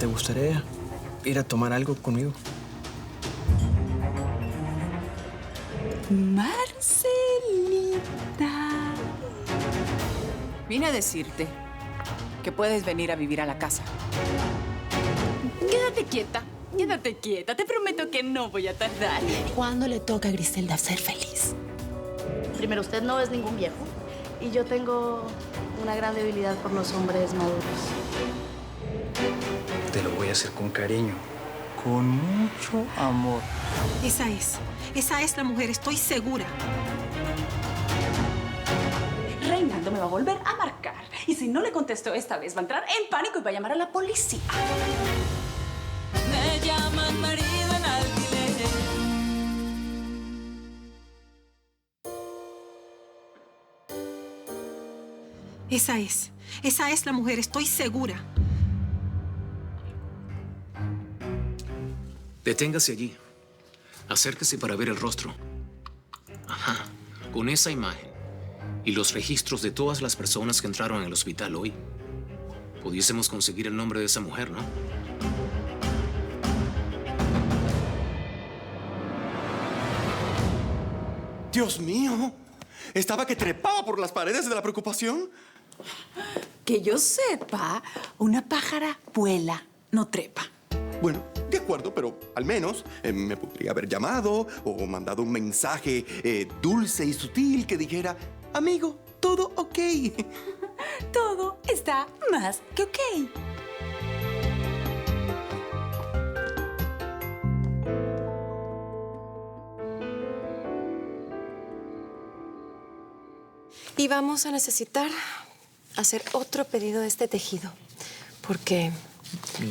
¿te gustaría ir a tomar algo conmigo? Marcelita. Vine a decirte que puedes venir a vivir a la casa. Quédate quieta. Quédate quieta. Te prometo que no voy a tardar. ¿Cuándo le toca a Griselda ser feliz? Primero, usted no es ningún viejo. Y yo tengo una gran debilidad por los hombres maduros. Te lo voy a hacer con cariño, con mucho amor. Esa es la mujer, estoy segura. Reinaldo me va a volver a marcar. Y si no le contesto esta vez, va a entrar en pánico y va a llamar a la policía. Me llaman marido en alquiler. Esa es la mujer, estoy segura. Deténgase allí. Acérquese para ver el rostro. Ajá. Con esa imagen y los registros de todas las personas que entraron al hospital hoy, pudiésemos conseguir el nombre de esa mujer, ¿no? Dios mío, ¿estaba que trepaba por las paredes de la preocupación? Que yo sepa, una pájara vuela, no trepa. Bueno, de acuerdo, pero al menos me podría haber llamado o mandado un mensaje dulce y sutil que dijera, amigo, todo ok. Todo está más que ok. Y vamos a necesitar hacer otro pedido de este tejido, porque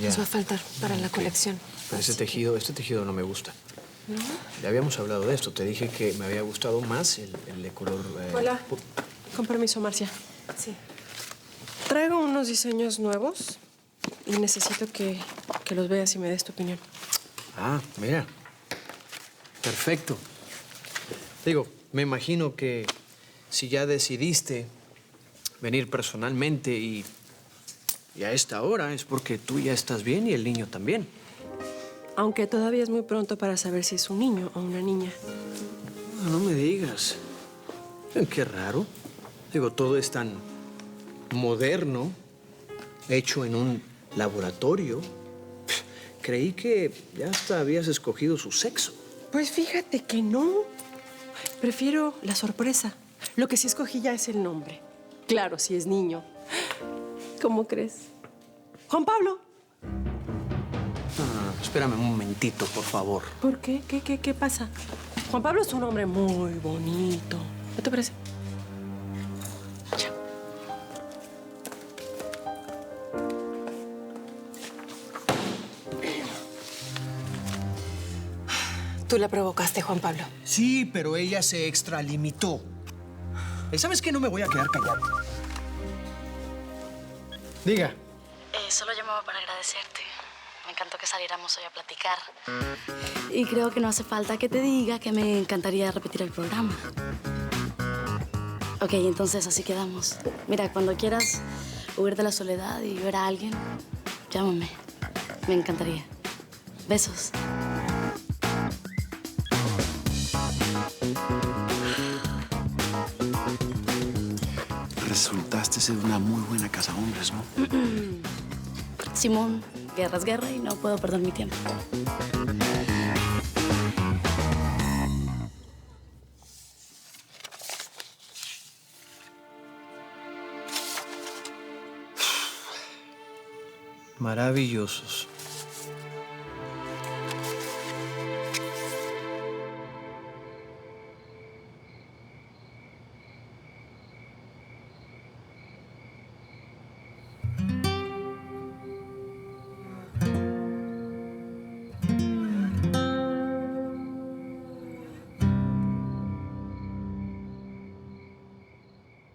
nos va a faltar para la colección. Pero este tejido no me gusta. ¿No? Ya habíamos hablado de esto. Te dije que me había gustado más el de color... Hola. Con permiso, Marcia. Sí. Traigo unos diseños nuevos y necesito que los veas y me des tu opinión. Ah, mira. Perfecto. Digo, me imagino que si ya decidiste venir personalmente y a esta hora es porque tú ya estás bien y el niño también. Aunque todavía es muy pronto para saber si es un niño o una niña. No me digas. Qué raro. Digo, todo es tan moderno, hecho en un laboratorio. Creí que ya hasta habías escogido su sexo. Pues fíjate que no. Prefiero la sorpresa. Lo que sí escogí ya es el nombre. Claro, si es niño. ¿Cómo crees? Juan Pablo. No, espérame un momentito, por favor. ¿Por qué? ¿Qué pasa? Juan Pablo es un hombre muy bonito. ¿No te parece? Ya. Tú la provocaste, Juan Pablo. Sí, pero ella se extralimitó. ¿Sabes qué? No me voy a quedar callado. Diga. Solo llamaba para agradecerte. Me encantó que saliéramos hoy a platicar. Y creo que no hace falta que te diga que me encantaría repetir el programa. Ok, entonces así quedamos. Mira, cuando quieras huir de la soledad y ver a alguien, llámame. Me encantaría. Besos. Resultaste ser una muy buena cazahombres, ¿no? Simón, guerra es guerra y no puedo perder mi tiempo. Maravillosos.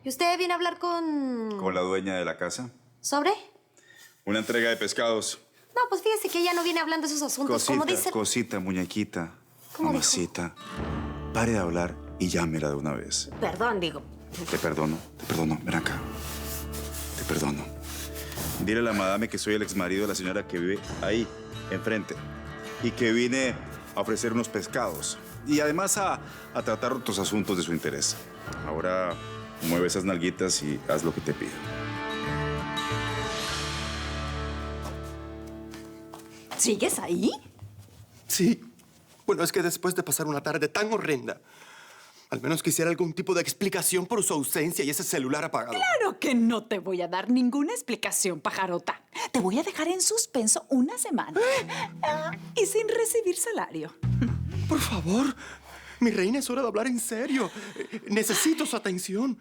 ¿Y usted viene a hablar con...? ¿Con la dueña de la casa? ¿Sobre? Una entrega de pescados. No, pues fíjese que ella no viene hablando de esos asuntos. Como dice... Cosita, muñequita. ¿Cómo mamacita. Pare de hablar y llámela de una vez. Perdón, digo. Te perdono. Ven acá. Te perdono. Dile a la madame que soy el exmarido de la señora que vive ahí, enfrente. Y que vine a ofrecer unos pescados. Y además a tratar otros asuntos de su interés. Ahora mueve esas nalguitas y haz lo que te pido. ¿Sigues ahí? Sí. Bueno, es que después de pasar una tarde tan horrenda, al menos quisiera algún tipo de explicación por su ausencia y ese celular apagado. Claro que no te voy a dar ninguna explicación, pajarota. Te voy a dejar en suspenso una semana. Y sin recibir salario. Por favor, mi reina, es hora de hablar en serio. Necesito su atención.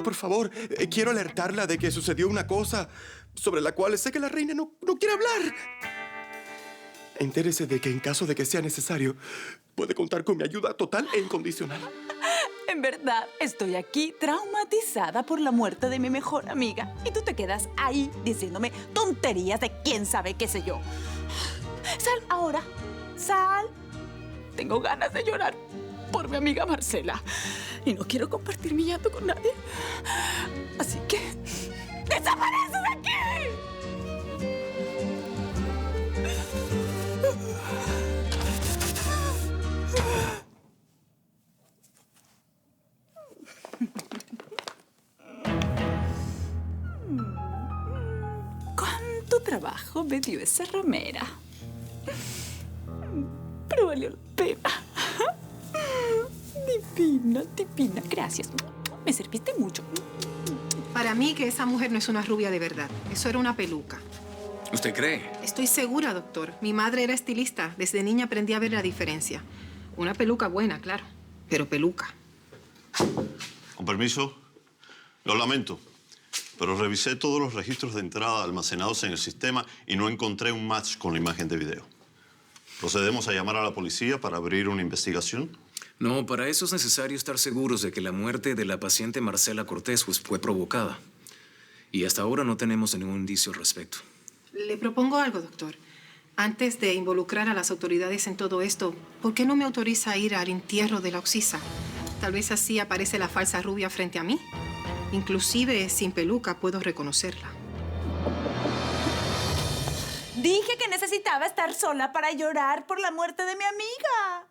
Por favor, quiero alertarla de que sucedió una cosa sobre la cual sé que la reina no quiere hablar. Entérese de que en caso de que sea necesario, puede contar con mi ayuda total e incondicional. En verdad, estoy aquí traumatizada por la muerte de mi mejor amiga. Y tú te quedas ahí diciéndome tonterías de quién sabe qué sé yo. Sal ahora, sal. Tengo ganas de llorar por mi amiga Marcela. Y no quiero compartir mi llanto con nadie. Así que, ¡desaparece de aquí! ¿Cuánto trabajo me dio esa ramera? Pero valió la pena. Divina, divina. Gracias. Me serviste mucho. Para mí que esa mujer no es una rubia de verdad. Eso era una peluca. ¿Usted cree? Estoy segura, doctor. Mi madre era estilista. Desde niña aprendí a ver la diferencia. Una peluca buena, claro. Pero peluca. Con permiso, lo lamento, pero revisé todos los registros de entrada almacenados en el sistema y no encontré un match con la imagen de video. ¿Procedemos a llamar a la policía para abrir una investigación? No, para eso es necesario estar seguros de que la muerte de la paciente Marcela Cortés fue provocada. Y hasta ahora no tenemos ningún indicio al respecto. Le propongo algo, doctor. Antes de involucrar a las autoridades en todo esto, ¿por qué no me autoriza a ir al entierro de la Oxisa? Tal vez así aparece la falsa rubia frente a mí. Inclusive, sin peluca, puedo reconocerla. Dije que necesitaba estar sola para llorar por la muerte de mi amiga.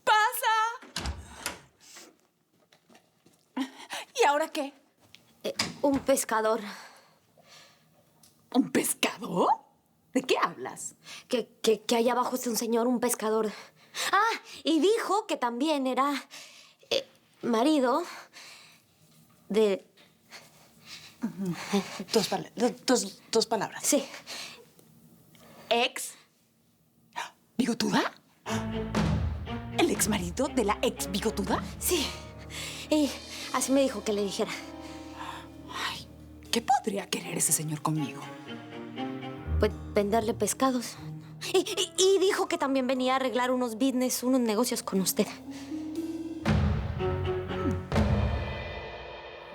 ¡Pasa! ¿Y ahora qué? Un pescador. ¿Un pescador? ¿De qué hablas? Que allá abajo está un señor, un pescador. Ah, y dijo que también era marido de... Dos palabras. Sí. ¿Ex? ¿Bigotuda? ¿El ex marido de la ex bigotuda? Sí. Y así me dijo que le dijera. Ay, ¿qué podría querer ese señor conmigo? Pues venderle pescados. Y dijo que también venía a arreglar unos business, unos negocios con usted.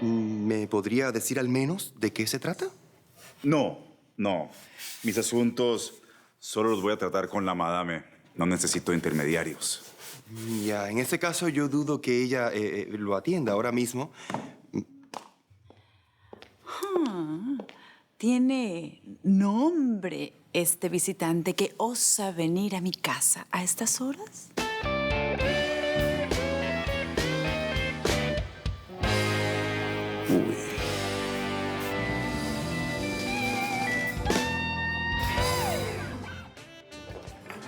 ¿Me podría decir al menos de qué se trata? No. Mis asuntos solo los voy a tratar con la madame. No necesito intermediarios. Ya, en ese caso yo dudo que ella lo atienda ahora mismo. Tiene nombre este visitante que osa venir a mi casa a estas horas.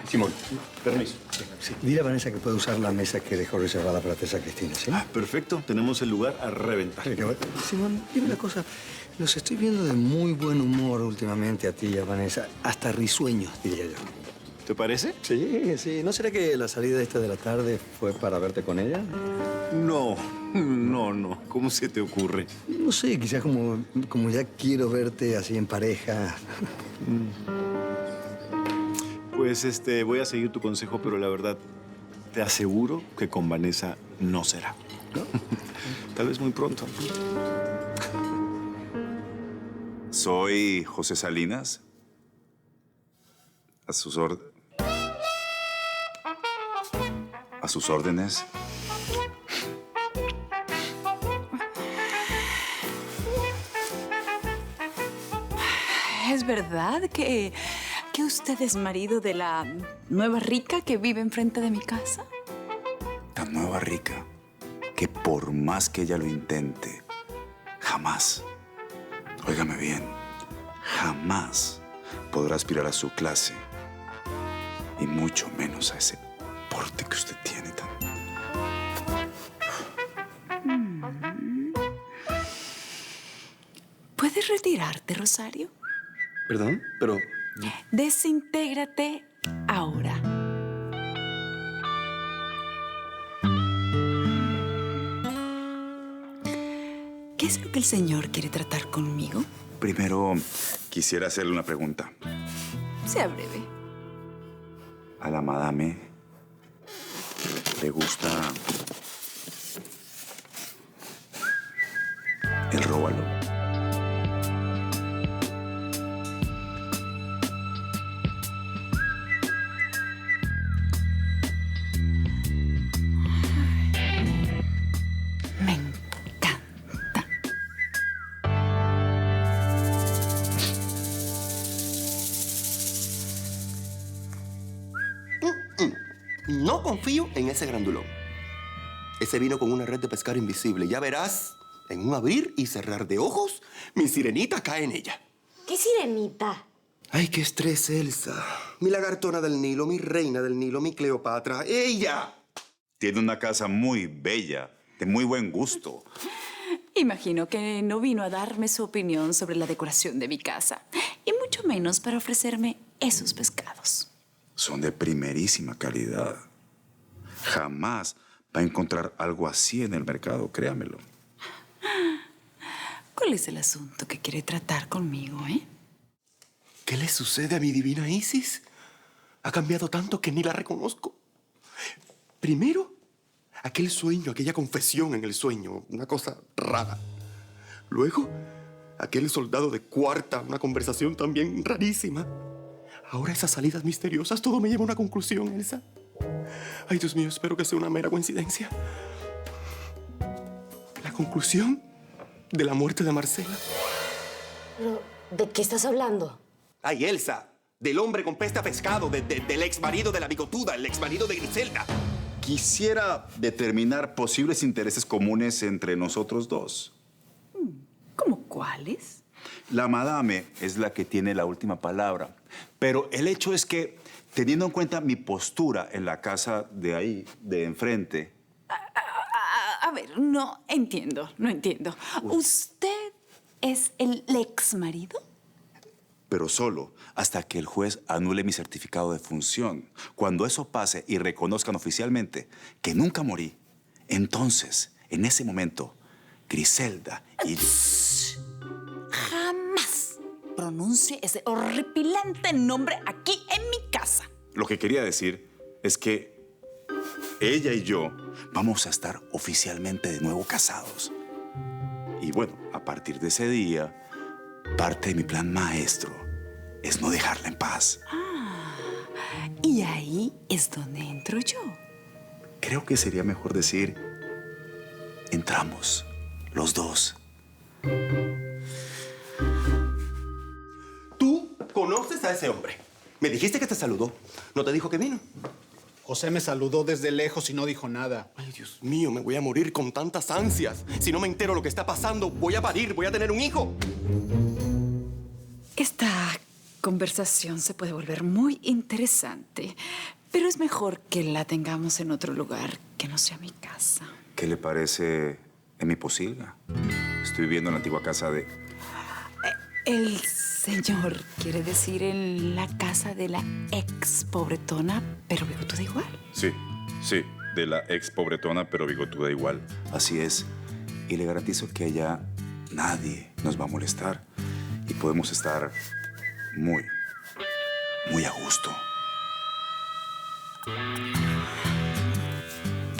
Simón, permiso. Sí, dile a Vanessa que puede usar la mesa que dejó reservada para Teresa Cristina, ¿sí? Ah, perfecto. Tenemos el lugar a reventar. Simón, dime una cosa. Los estoy viendo de muy buen humor últimamente a ti y a Vanessa. Hasta risueños, diría yo. ¿Te parece? Sí. ¿No será que la salida esta de la tarde fue para verte con ella? No. ¿Cómo se te ocurre? No sé, quizás como ya quiero verte así en pareja. Pues voy a seguir tu consejo, pero la verdad, te aseguro que con Vanessa no será. ¿No? Tal vez muy pronto. Soy José Salinas. A sus órdenes. ¿Es verdad que usted es marido de la nueva rica que vive enfrente de mi casa? La nueva rica, que por más que ella lo intente, jamás, óigame bien, jamás podrá aspirar a su clase. Y mucho menos a ese porte que usted tiene tan... ¿Puedes retirarte, Rosario? ¿Perdón? Pero... Desintégrate ahora. ¿Qué es lo que el señor quiere tratar conmigo? Primero, quisiera hacerle una pregunta. Sea breve. A la madame le gusta el róbalo. Me encanta. No confío en ese grandulón. Ese vino con una red de pescar invisible. Ya verás, en un abrir y cerrar de ojos, mi sirenita cae en ella. ¿Qué sirenita? Ay, qué estrés, Elsa. Mi lagartona del Nilo, mi reina del Nilo, mi Cleopatra. ¡Ella! Tiene una casa muy bella, de muy buen gusto. Imagino que no vino a darme su opinión sobre la decoración de mi casa, y mucho menos para ofrecerme esos pescados. Son de primerísima calidad. Jamás va a encontrar algo así en el mercado, créamelo. ¿Cuál es el asunto que quiere tratar conmigo, eh? ¿Qué le sucede a mi divina Isis? Ha cambiado tanto que ni la reconozco. Primero, aquel sueño, aquella confesión en el sueño, una cosa rara. Luego, aquel soldado de cuarta, una conversación también rarísima. Ahora esas salidas misteriosas, todo me lleva a una conclusión, Elsa. Ay, Dios mío, espero que sea una mera coincidencia. La conclusión de la muerte de Marcela. Pero, ¿de qué estás hablando? Ay, Elsa, del hombre con peste a pescado, del ex marido de la bigotuda, el ex marido de Griselda. Quisiera determinar posibles intereses comunes entre nosotros dos. ¿Cómo cuáles? La madame es la que tiene la última palabra. Pero el hecho es que, teniendo en cuenta mi postura en la casa de ahí, de enfrente... A ver, no entiendo. ¿Usted es el ex marido? Pero solo hasta que el juez anule mi certificado de función. Cuando eso pase y reconozcan oficialmente que nunca morí, entonces, en ese momento, Griselda y... Jamás pronuncie ese horripilante nombre aquí en mi casa. Lo que quería decir es que ella y yo vamos a estar oficialmente de nuevo casados. Y bueno, a partir de ese día, parte de mi plan maestro es no dejarla en paz. Y ahí es donde entro yo. Creo que sería mejor decir, entramos los dos. ¿Tú conoces a ese hombre? Me dijiste que te saludó. ¿No te dijo que vino? José me saludó desde lejos y no dijo nada. Ay, Dios mío, me voy a morir con tantas ansias. Si no me entero lo que está pasando, voy a parir, voy a tener un hijo. Esta conversación se puede volver muy interesante, pero es mejor que la tengamos en otro lugar que no sea mi casa. ¿Qué le parece en mi posilga? Estoy viviendo en la antigua casa de... El señor quiere decir en la casa de la ex pobretona, pero bigotuda igual. Sí, de la ex pobretona, pero bigotuda igual. Así es. Y le garantizo que allá nadie nos va a molestar. Y podemos estar muy a gusto.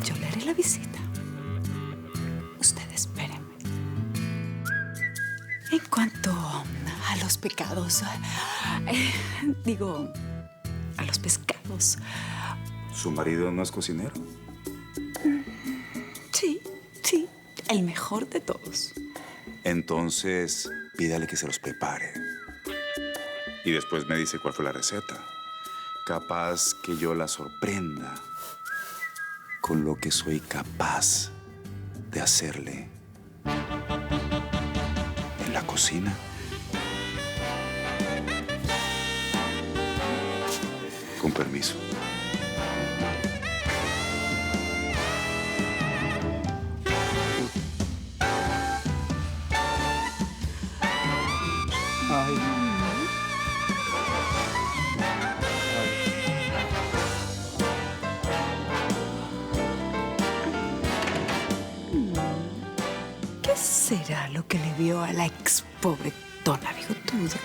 Yo le haré la visita. Usted espéreme. En cuanto a los pecados, digo, a los pescados. ¿Su marido no es cocinero? Sí, el mejor de todos. Entonces, pídale que se los prepare. Y después me dice cuál fue la receta. Capaz que yo la sorprenda con lo que soy capaz de hacerle en la cocina. Con permiso. ¿Qué será lo que le vio a la ex pobretona bigotuda?